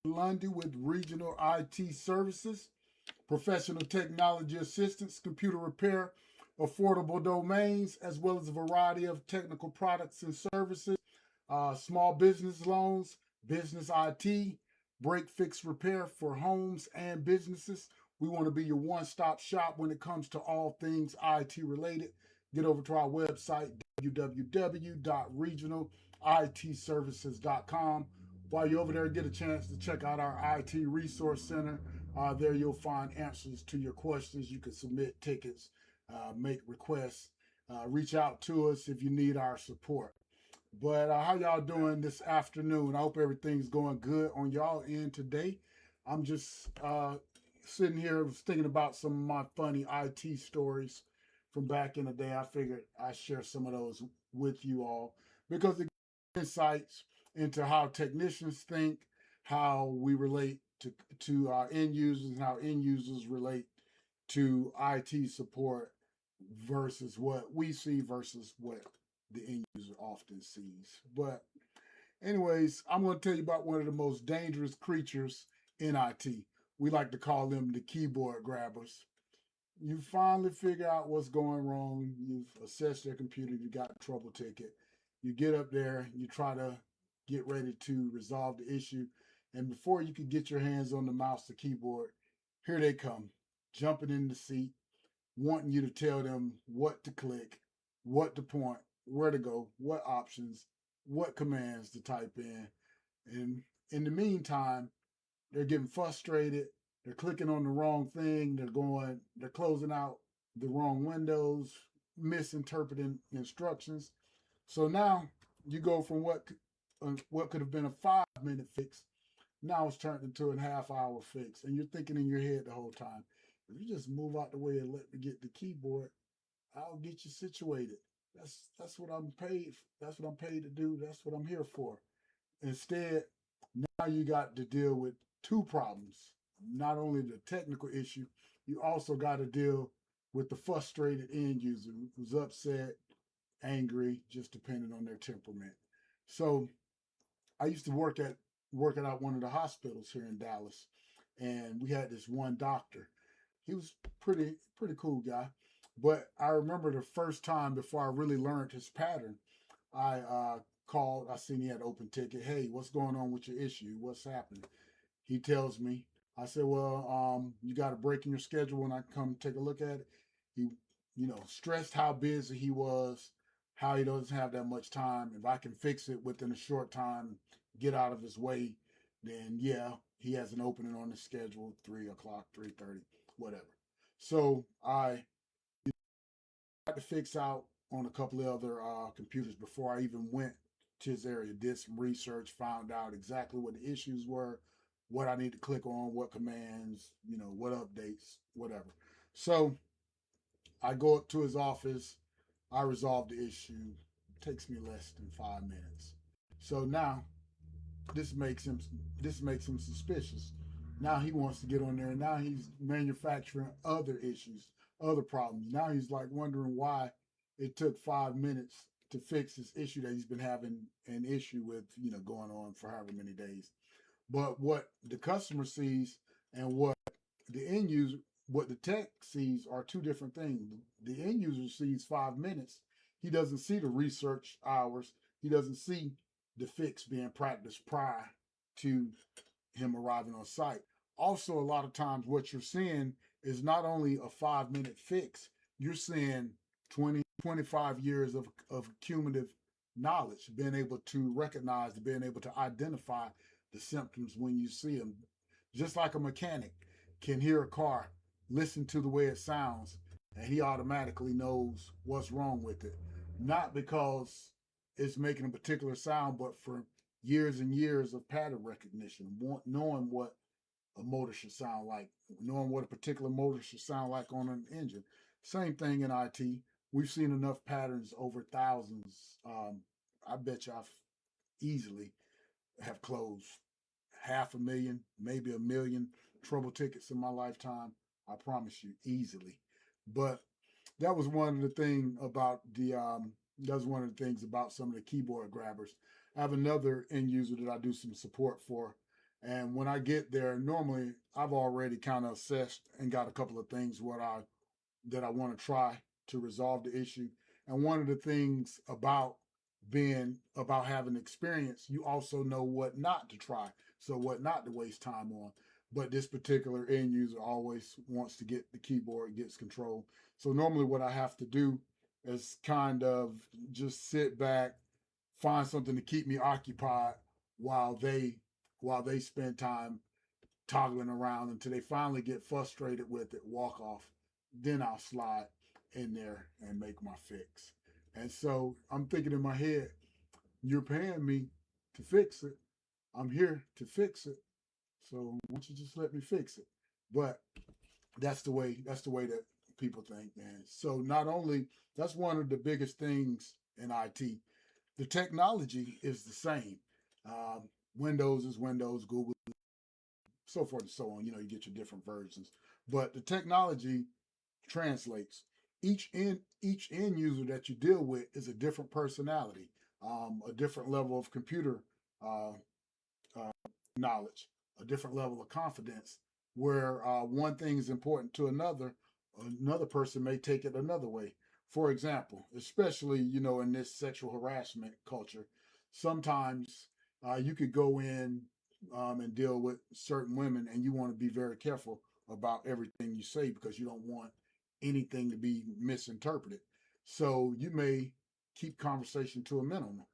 Lundy with Regional IT Services, professional technology assistance, computer repair, affordable domains, as well as a variety of technical products and services, small business loans, business IT, break fix repair for homes and businesses. We want to be your one stop shop when it comes to all things IT related. Get over to our website, www.regionalitservices.com. While you're over there, get a chance to check out our IT Resource Center. There you'll find answers to your questions. You can submit tickets, make requests, reach out to us if you need our support. But how y'all doing this afternoon? I hope everything's going good on y'all end today. I'm just sitting here thinking about some of my funny IT stories from back in the day. I figured I'd share some of those with you all because it gives insights into how technicians think, how we relate to our end users, and how end users relate to IT support versus what we see versus what the end user often sees. But, anyways, I'm going to tell you about one of the most dangerous creatures in IT. We like to call them the keyboard grabbers. You finally figure out what's going wrong. You've assessed your computer. You got a trouble ticket. You get up there. You try to get ready to resolve the issue. And before you can get your hands on the mouse, the keyboard, here they come, jumping in the seat, wanting you to tell them what to click, what to point, where to go, what options, what commands to type in. And in the meantime, they're getting frustrated. They're clicking on the wrong thing. They're closing out the wrong windows, misinterpreting instructions. So now you go from what could have been a 5 minute fix. Now it's turned into a half-hour fix, and you're thinking in your head the whole time, if you just move out the way and let me get the keyboard, I'll get you situated. That's what I'm paid. That's what I'm paid to do. That's what I'm here for. Instead, now you got to deal with two problems. Not only the technical issue, you also got to deal with the frustrated end user who's upset, angry, just depending on their temperament. So I used to work at one of the hospitals here in Dallas, and we had this one doctor. He was pretty cool guy, but I remember the first time before I really learned his pattern, I called. I seen he had open ticket. Hey, what's going on with your issue? What's happening? He tells me. I said, well, you got a break in your schedule when I come take a look at it. He, stressed how busy he was, how he doesn't have that much time. If I can fix it within a short time, get out of his way, then yeah, he has an opening on the schedule, 3 o'clock, 3:30, whatever. So I had to fix out on a couple of other computers before I even went to his area. Did some research, found out exactly what the issues were, what I need to click on, what commands, what updates, whatever. So I go up to his office. I resolve the issue. It takes me less than 5 minutes. So now this makes him this makes him suspicious. Now he wants to get on there, and now he's manufacturing other issues, other problems. Now he's like wondering why it took 5 minutes to fix this issue that he's been having an issue with, going on for however many days. But what the customer sees and what the end user, what the tech sees are two different things. The end user sees 5 minutes. He doesn't see the research hours. He doesn't see the fix being practiced prior to him arriving on site. Also, a lot of times what you're seeing is not only a 5 minute fix, you're seeing 20, 25 years of cumulative knowledge, being able to recognize, being able to identify the symptoms when you see them. Just like a mechanic can hear a car, listen to the way it sounds, and he automatically knows what's wrong with it. Not because it's making a particular sound, but for years and years of pattern recognition, knowing what a motor should sound like, knowing what a particular motor should sound like on an engine. Same thing in IT. We've seen enough patterns over thousands. I bet you I've easily have closed 500,000, maybe 1,000,000 trouble tickets in my lifetime. I promise you, easily. But that was one of the thing about that was one of the things about some of the keyboard grabbers. I have another end user that I do some support for, And when I get there, normally I've already kind of assessed and got a couple of things what I that I want to try to resolve the issue. And one of the things about having experience, you also know what not to try. So what not to waste time on. But this particular end user always wants to get the keyboard, gets control. So normally what I have to do is kind of just sit back, find something to keep me occupied while they while they spend time toggling around until they finally get frustrated with it, walk off. Then I'll slide in there and make my fix. And so I'm thinking in my head, you're paying me to fix it. I'm here to fix it. So why don't you just let me fix it? But that's the way that people think, man. So not only that's one of the biggest things in IT. The technology is the same. Um, Windows is Windows, Google, so forth and so on. You get your different versions, but the technology translates. Each end user that you deal with is a different personality, a different level of computer uh, uh, knowledge, a different level of confidence. Where one thing is important to another person may take it another way. For example, especially in this sexual harassment culture, sometimes you could go in and deal with certain women, and you want to be very careful about everything you say because you don't want anything to be misinterpreted. So you may keep conversation to a minimum,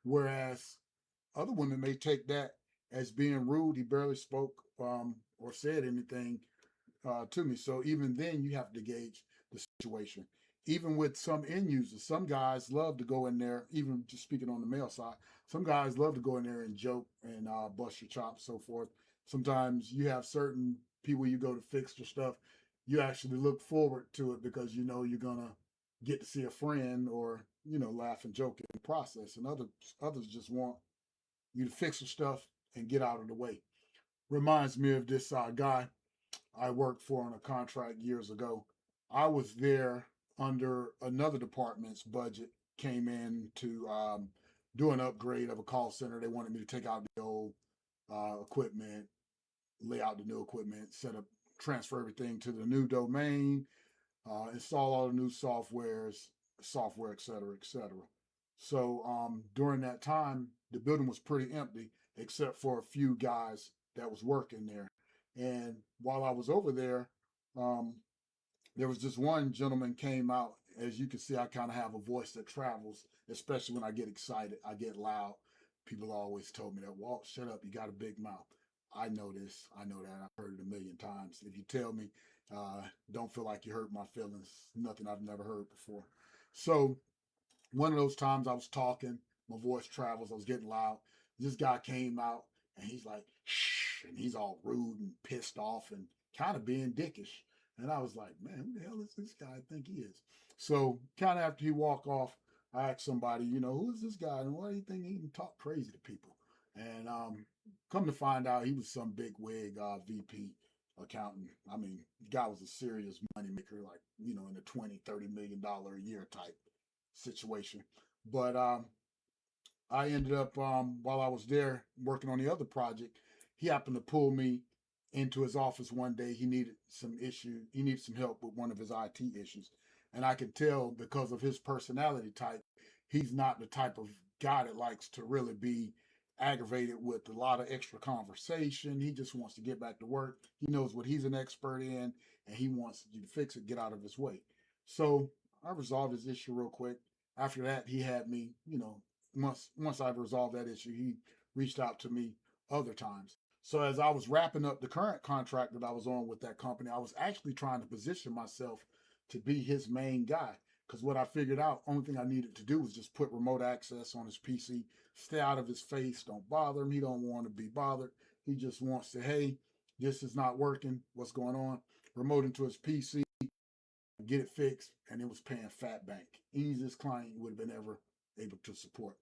whereas other women may take that as being rude. He barely spoke or said anything to me. So even then, you have to gauge the situation. Even with some end users, some guys love to go in there. Even just speaking on the male side, some guys love to go in there and joke and bust your chops, so forth. Sometimes you have certain people you go to fix their stuff. You actually look forward to it because you know you're gonna get to see a friend or laugh and joke in the process. And others just want you to fix the stuff and get out of the way. Reminds me of this guy I worked for on a contract years ago. I was there under another department's budget, came in to do an upgrade of a call center. They wanted me to take out the old equipment, lay out the new equipment, set up, transfer everything to the new domain, install all the new software, et cetera, et cetera. So during that time, the building was pretty empty, except for a few guys that was working there. And while I was over there, um, there was just one gentleman came out. As you can see, I kind of have a voice that travels, especially when I get excited. I get loud. People always told me that, Walt, shut up. You got a big mouth. I know this. I know that. I've heard it a million times. If you tell me, don't feel like you hurt my feelings, nothing I've never heard before. So one of those times I was talking, my voice travels, I was getting loud. This guy came out and he's like, shh, and he's all rude and pissed off and kind of being dickish. And I was like, man, who the hell is this guy I think he is? So kind of after he walked off, I asked somebody, who is this guy and why do you think he can talk crazy to people? And come to find out, he was some big wig VP accountant. I mean, the guy was a serious moneymaker, like, in the 20, $30 million a year type situation. But I ended up while I was there working on the other project, he happened to pull me into his office one day. He needed some help with one of his IT issues. And I could tell because of his personality type, he's not the type of guy that likes to really be aggravated with a lot of extra conversation. He just wants to get back to work. He knows what he's an expert in and he wants you to fix it, get out of his way. So I resolved his issue real quick. After that, he had me, once I've resolved that issue, he reached out to me other times. So as I was wrapping up the current contract that I was on with that company, I was actually trying to position myself to be his main guy. Because what I figured out, only thing I needed to do was just put remote access on his PC, stay out of his face, don't bother him. He don't want to be bothered. He just wants to, hey, this is not working. What's going on? Remote into his PC, get it fixed, and it was paying fat bank. Easiest client you would have been ever able to support.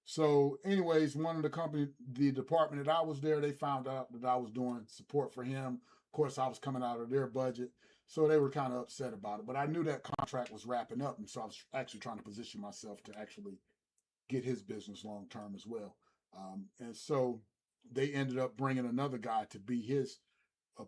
So, anyways, the department that I was there, they found out that I was doing support for him. Of course, I was coming out of their budget, so they were kind of upset about it. But I knew that contract was wrapping up, and so I was actually trying to position myself to actually get his business long term as well. And so they ended up bringing another guy to be his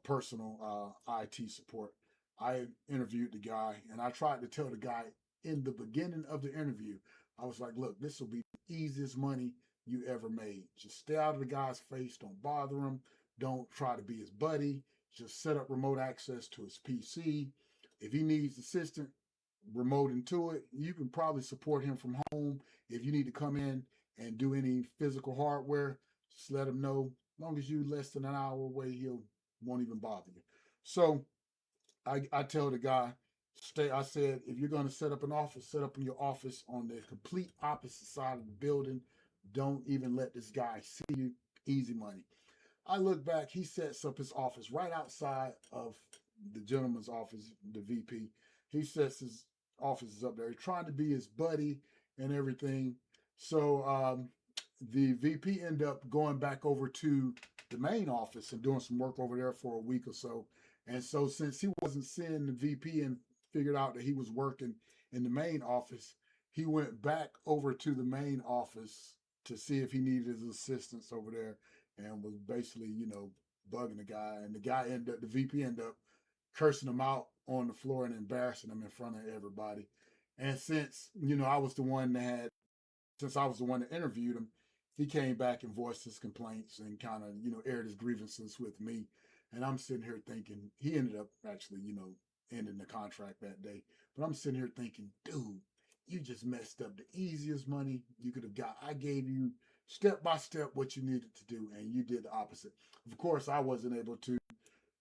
personal IT support. I interviewed the guy, and I tried to tell the guy in the beginning of the interview, I was like, look, this will be the easiest money you ever made. Just stay out of the guy's face. Don't bother him. Don't try to be his buddy. Just set up remote access to his PC. If he needs assistance, remote into it. You can probably support him from home. If you need to come in and do any physical hardware, just let him know. As long as you less than an hour away, he'll won't even bother you. So I tell the guy, stay. I said, if you're going to set up an office, set up in your office on the complete opposite side of the building. Don't even let this guy see you. Easy money. I look back, he sets up his office right outside of the gentleman's office, the VP. He sets his offices up there. He's trying to be his buddy and everything. So the VP ended up going back over to the main office and doing some work over there for a week or so. And so since he wasn't seeing the VP and figured out that he was working in the main office, he went back over to the main office to see if he needed his assistance over there and was basically, bugging the guy. And the guy ended up, the VP ended up cursing him out on the floor and embarrassing him in front of everybody. And since, I was the one that had, since I was the one that interviewed him, he came back and voiced his complaints and kind of, aired his grievances with me. And I'm sitting here thinking, he ended up actually, ending the contract that day. But I'm sitting here thinking, dude, you just messed up the easiest money you could have got. I gave you step by step what you needed to do, and you did the opposite. Of course, I wasn't able to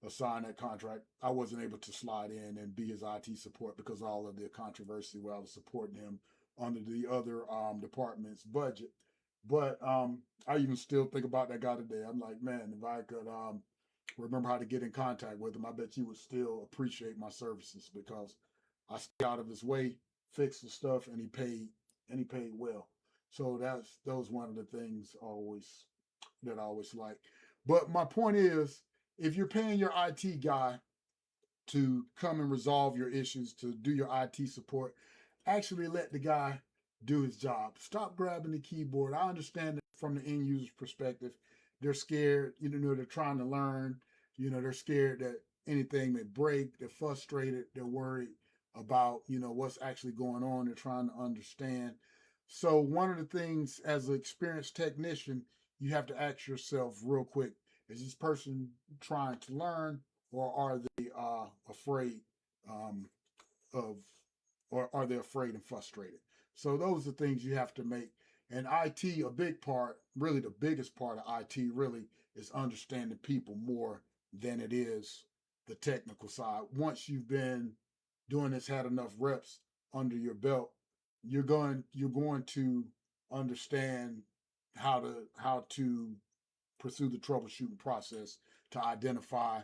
sign that contract. I wasn't able to slide in and be his IT support because of all of the controversy where I was supporting him under the other department's budget. But I even still think about that guy today. I'm like, man, if I could remember how to get in contact with him, I bet you would still appreciate my services because I stay out of his way, fixed the stuff, and he paid well. So that was one of the things always that I always like. But my point is, if you're paying your IT guy to come and resolve your issues, to do your IT support, actually let the guy do his job. Stop grabbing the keyboard. I understand that from the end user's perspective, they're scared, they're trying to learn, they're scared that anything may break, they're frustrated, they're worried about, what's actually going on, they're trying to understand. So one of the things as an experienced technician, you have to ask yourself real quick, is this person trying to learn or are they afraid of, or are they afraid and frustrated? So those are things you have to make. And IT, a big part, really the biggest part of IT really is understanding people more than it is the technical side. Once you've been doing this, had enough reps under your belt, you're going to understand how to pursue the troubleshooting process to identify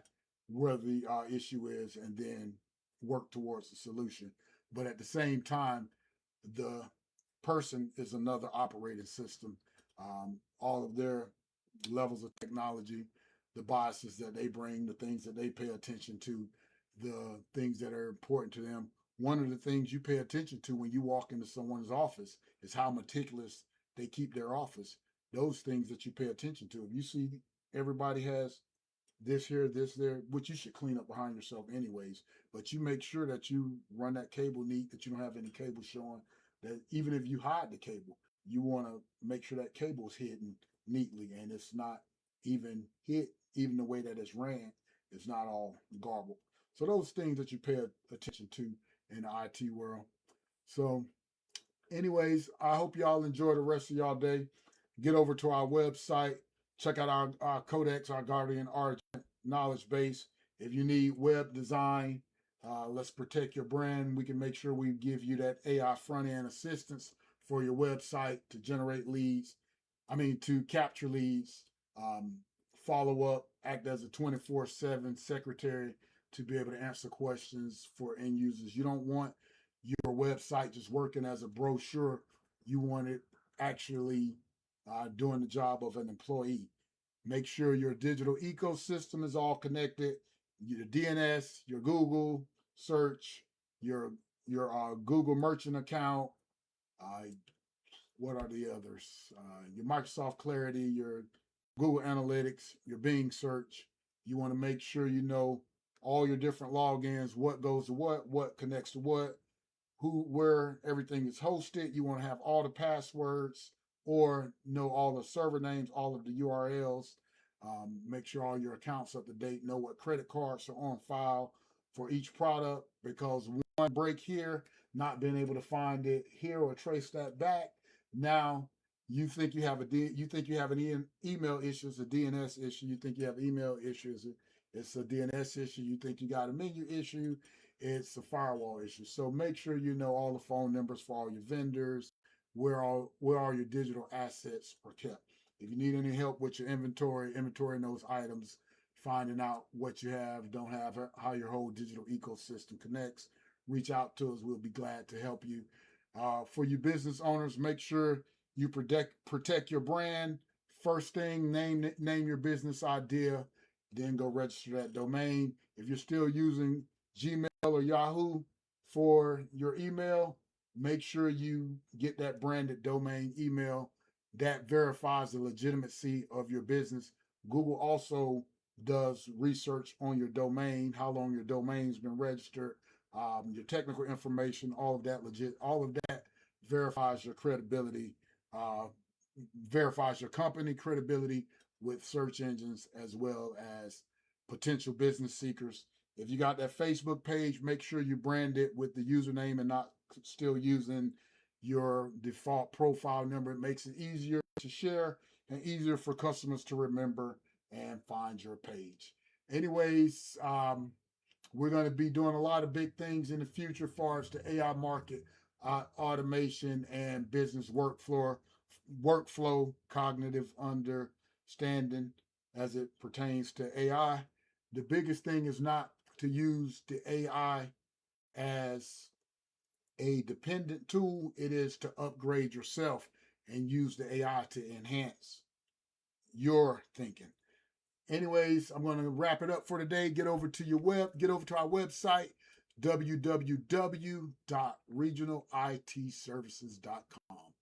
where the issue is and then work towards the solution. But at the same time, the person is another operating system. All of their levels of technology, the biases that they bring, the things that they pay attention to, the things that are important to them. One of the things you pay attention to when you walk into someone's office is how meticulous they keep their office. Those things that you pay attention to. If you see everybody has this here, this there, which you should clean up behind yourself anyways. But you make sure that you run that cable neat, that you don't have any cable showing. That even if you hide the cable, you want to make sure that cable is hidden neatly and it's not even hit, even the way that it's ran, it's not all garbled. So those things that you pay attention to in the IT world. So, anyways, I hope y'all enjoy the rest of y'all day. Get over to our website, check out our Codex, our Guardian Argent knowledge base. If you need web design, let's protect your brand. We can make sure we give you that AI front end assistance for your website to generate leads. I mean, to capture leads, follow up, act as a 24/7 secretary to be able to answer questions for end users. You don't want your website just working as a brochure. You want it actually doing the job of an employee. Make sure your digital ecosystem is all connected. Your DNS, your Google search, your Google Merchant account. Uh, what are the others? Your Microsoft Clarity, your Google Analytics, your Bing search. You want to make sure you know all your different logins, what goes to what connects to what, who, where everything is hosted. You want to have all the passwords or know all the server names, all of the URLs. Make sure all your accounts up to date. Know what credit cards are on file for each product, because one break here, not being able to find it here or trace that back, now you think you have you think you have an email issue, it's a DNS issue. You think you have email issues, it's a DNS issue. You think you got a menu issue, it's a firewall issue. So make sure you know all the phone numbers for all your vendors, where all your digital assets are kept. If you need any help with your inventory those items, finding out what you have, don't have, how your whole digital ecosystem connects, reach out to us. We'll be glad to help you. For you business owners, make sure you protect your brand. First thing, name your business idea, then go register that domain. If you're still using Gmail or Yahoo for your email, make sure you get that branded domain email that verifies the legitimacy of your business. Google also does research on your domain, how long your domain's been registered, your technical information, all of that legit, all of that verifies your credibility, uh, verifies your company credibility with search engines as well as potential business seekers. If you got that Facebook page, make sure you brand it with the username and not still using your default profile number. It makes it easier to share and easier for customers to remember and find your page. Anyways, we're going to be doing a lot of big things in the future as far as the AI market, automation, and business workflow, cognitive understanding as it pertains to AI. The biggest thing is not to use the AI as a dependent tool. It is to upgrade yourself and use the AI to enhance your thinking. Anyways, I'm going to wrap it up for today. Get over to our website, www.regionalitservices.com.